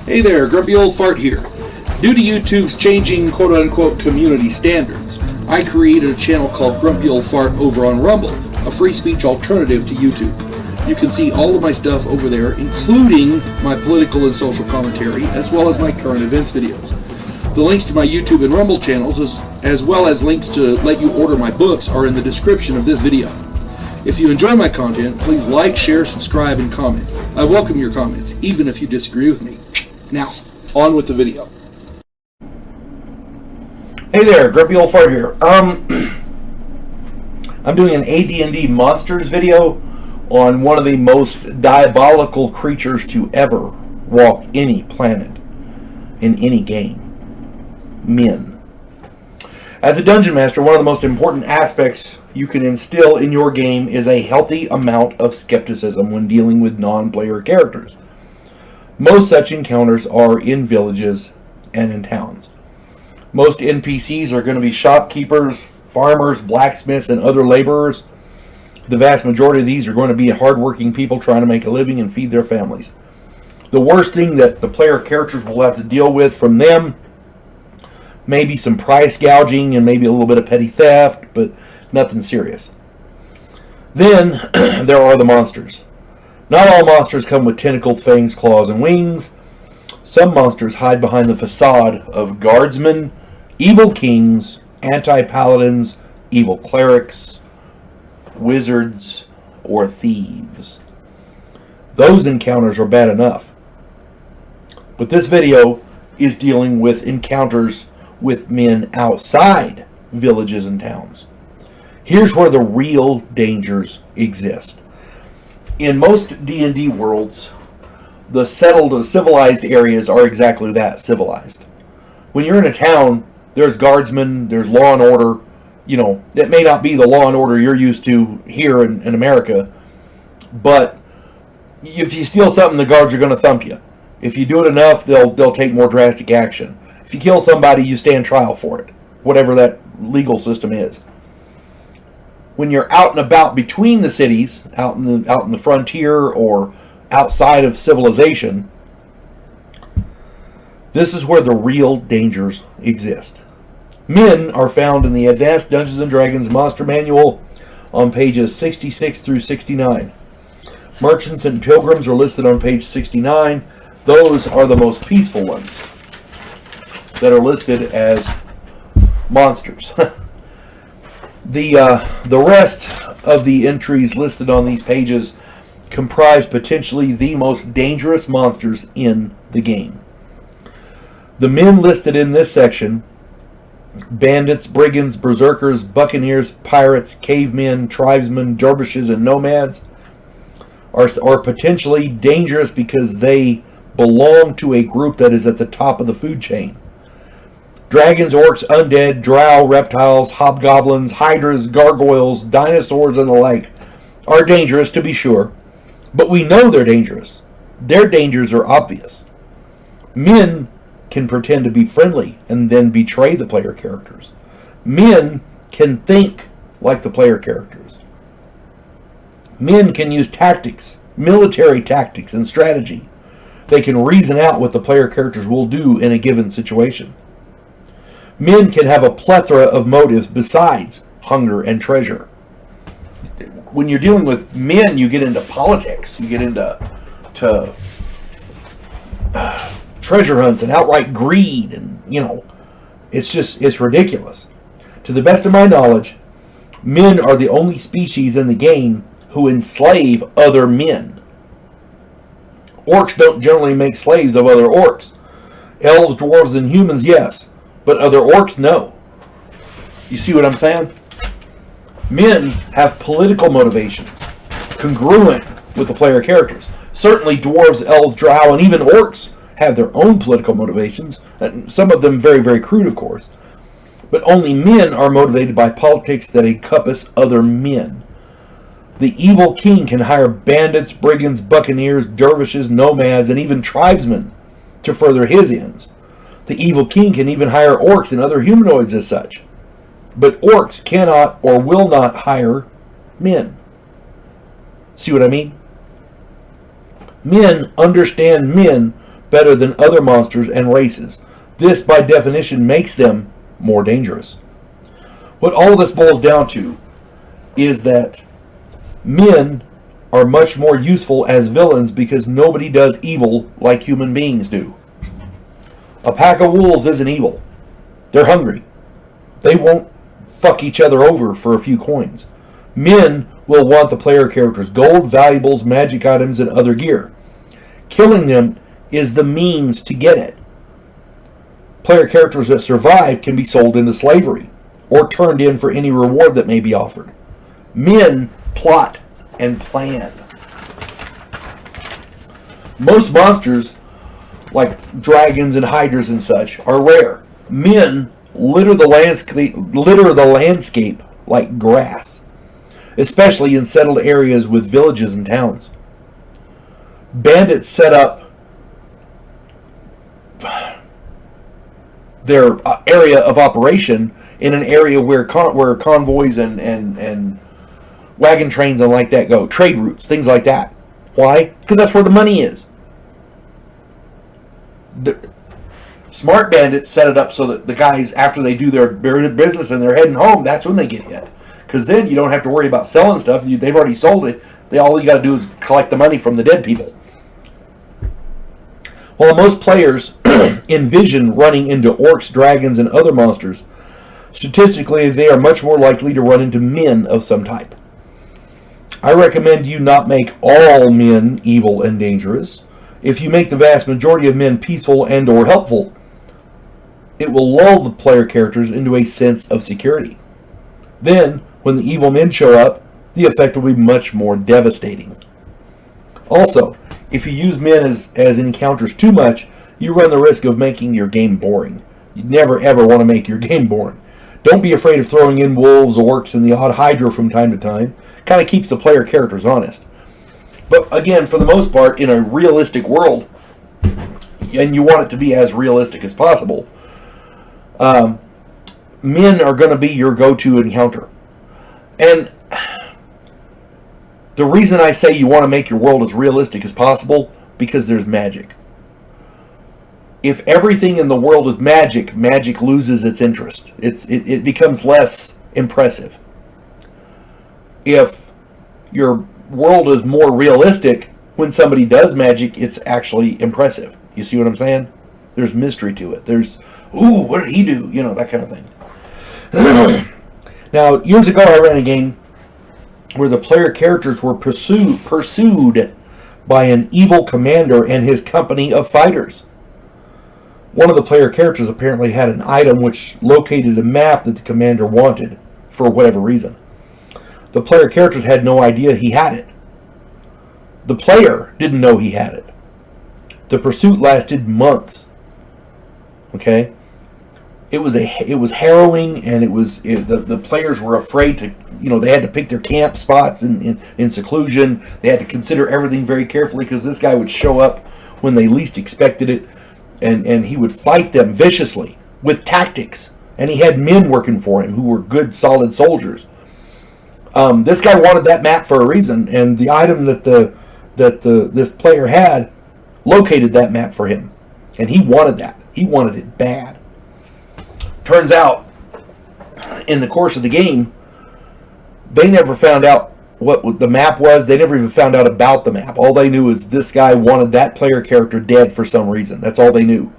Hey there, Grumpy Old Fart here. Due to YouTube's changing quote-unquote community standards, I created a channel called Grumpy Old Fart over on Rumble, a free speech alternative to YouTube. You can see all of my stuff over there, including my political and social commentary, as well as my current events videos. The links to my YouTube and Rumble channels, as well as links to let you order my books, are in the description of this video. If you enjoy my content, please like, share, subscribe, and comment. I welcome your comments, even if you disagree with me. Now, on with the video. Hey there, Grumpy Old Fart here. I'm doing an AD&D Monsters video on one of the most diabolical creatures to ever walk any planet in any game. Men. As a dungeon master, one of the most important aspects you can instill in your game is a healthy amount of skepticism when dealing with non-player characters. Most such encounters are in villages and in towns. Most NPCs are going to be shopkeepers, farmers, blacksmiths, and other laborers. The vast majority of these are going to be hardworking people trying to make a living and feed their families. The worst thing that the player characters will have to deal with from them, maybe some price gouging and maybe a little bit of petty theft, but nothing serious. Then there are the monsters. Not all monsters come with tentacles, fangs, claws, and wings. Some monsters hide behind the facade of guardsmen, evil kings, anti-paladins, evil clerics, wizards, or thieves. Those encounters are bad enough. But this video is dealing with encounters with men outside villages and towns. Here's where the real dangers exist. In most D&D worlds, the settled and civilized areas are exactly that, civilized. When you're in a town, there's guardsmen, there's law and order. You know, that may not be the law and order you're used to here in America, but if you steal something, the guards are going to thump you. If you do it enough, they'll take more drastic action. If you kill somebody, you stand trial for it, whatever that legal system is. When you're out and about between the cities, out in the frontier or outside of civilization, this is where the real dangers exist. Men are found in the Advanced Dungeons & Dragons Monster Manual on pages 66 through 69. Merchants and pilgrims are listed on page 69. Those are the most peaceful ones that are listed as monsters. The rest of the entries listed on these pages comprise potentially the most dangerous monsters in the game. The men listed in this section, bandits, brigands, berserkers, buccaneers, pirates, cavemen, tribesmen, dervishes, and nomads, are potentially dangerous because they belong to a group that is at the top of the food chain. Dragons, orcs, undead, drow, reptiles, hobgoblins, hydras, gargoyles, dinosaurs, and the like are dangerous, to be sure, but we know they're dangerous. Their dangers are obvious. Men can pretend to be friendly and then betray the player characters. Men can think like the player characters. Men can use tactics, military tactics, and strategy. They can reason out what the player characters will do in a given situation. Men can have a plethora of motives besides hunger and treasure. When you're dealing with men, you get into politics. You get into treasure hunts and outright greed, and it's ridiculous. To the best of my knowledge, men are the only species in the game who enslave other men. Orcs don't generally make slaves of other orcs. Elves, dwarves, and humans, yes. But other orcs, no. You see what I'm saying? Men have political motivations, congruent with the player characters. Certainly dwarves, elves, drow, and even orcs have their own political motivations, and some of them very, very crude, of course. But only men are motivated by politics that encompass other men. The evil king can hire bandits, brigands, buccaneers, dervishes, nomads, and even tribesmen to further his ends. The evil king can even hire orcs and other humanoids as such. But orcs cannot or will not hire men. See what I mean? Men understand men better than other monsters and races. This, by definition, makes them more dangerous. What all this boils down to is that men are much more useful as villains because nobody does evil like human beings do. A pack of wolves isn't evil. They're hungry. They won't fuck each other over for a few coins. Men will want the player character's gold, valuables, magic items, and other gear. Killing them is the means to get it. Player characters that survive can be sold into slavery or turned in for any reward that may be offered. Men plot and plan. Most monsters, like dragons and hydras and such, are rare. Men litter the landscape like grass, especially in settled areas with villages and towns. Bandits set up their area of operation in an area where convoys and wagon trains and like that go. Trade routes, things like that. Why? Because that's where the money is. The smart bandits set it up so that the guys, after they do their business and they're heading home, that's when they get hit. Because then you don't have to worry about selling stuff. They've already sold it. All you got to do is collect the money from the dead people. While most players envision running into orcs, dragons, and other monsters, statistically they are much more likely to run into men of some type. I recommend you not make all men evil and dangerous. If you make the vast majority of men peaceful and or helpful, it will lull the player characters into a sense of security. Then, when the evil men show up, the effect will be much more devastating. Also, if you use men as encounters too much, you run the risk of making your game boring. You never ever want to make your game boring. Don't be afraid of throwing in wolves, orcs, and the odd hydra from time to time. Kind of keeps the player characters honest. But again, for the most part, in a realistic world, and you want it to be as realistic as possible, men are going to be your go-to encounter. And the reason I say you want to make your world as realistic as possible, because there's magic. If everything in the world is magic, magic loses its interest. It becomes less impressive. If your world is more realistic, when somebody does magic, it's actually impressive. You see what I'm saying? There's mystery to it. There's, ooh, what did he do? You know, that kind of thing. Now, years ago I ran a game where the player characters were pursued by an evil commander and his company of fighters. One of the player characters apparently had an item which located a map that the commander wanted for whatever reason. The player characters had no idea he had it. The player didn't know he had it. The pursuit lasted months. Okay? It was harrowing, and the players were afraid to, they had to pick their camp spots in seclusion. They had to consider everything very carefully because this guy would show up when they least expected it, and he would fight them viciously with tactics. And he had men working for him who were good, solid soldiers. This guy wanted that map for a reason, and the item that this player had located that map for him, and he wanted that. He wanted it bad. Turns out, in the course of the game, they never found out what the map was. They never even found out about the map. All they knew is this guy wanted that player character dead for some reason. That's all they knew.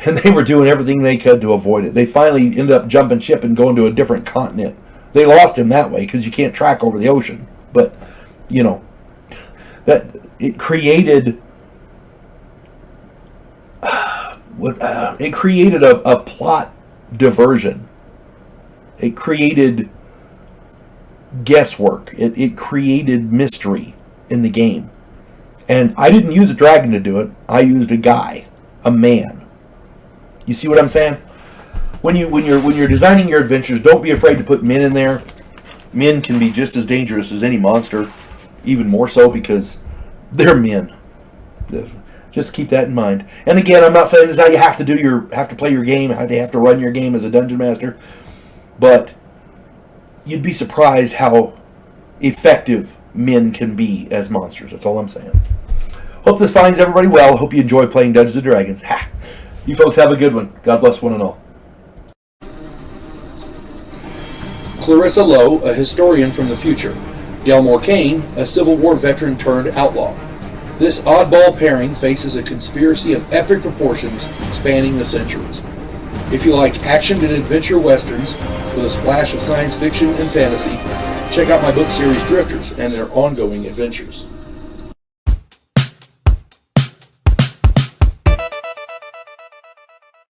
And they were doing everything they could to avoid it. They finally ended up jumping ship and going to a different continent. They lost him that way because you can't track over the ocean. But, that it created a plot diversion. It created guesswork. It created mystery in the game. And I didn't use a dragon to do it. I used a guy, a man. You see what I'm saying? When you're designing your adventures, don't be afraid to put men in there. Men can be just as dangerous as any monster, even more so because they're men. Just keep that in mind. And again, I'm not saying this is how you have to play your game, how you have to run your game as a dungeon master, but you'd be surprised how effective men can be as monsters. That's all I'm saying. Hope this finds everybody well. Hope you enjoy playing Dungeons & Dragons. Ha! You folks have a good one. God bless one and all. Clarissa Lowe, a historian from the future. Delmore Kane, a Civil War veteran turned outlaw. This oddball pairing faces a conspiracy of epic proportions spanning the centuries. If you like action and adventure westerns with a splash of science fiction and fantasy, check out my book series Drifters and their ongoing adventures.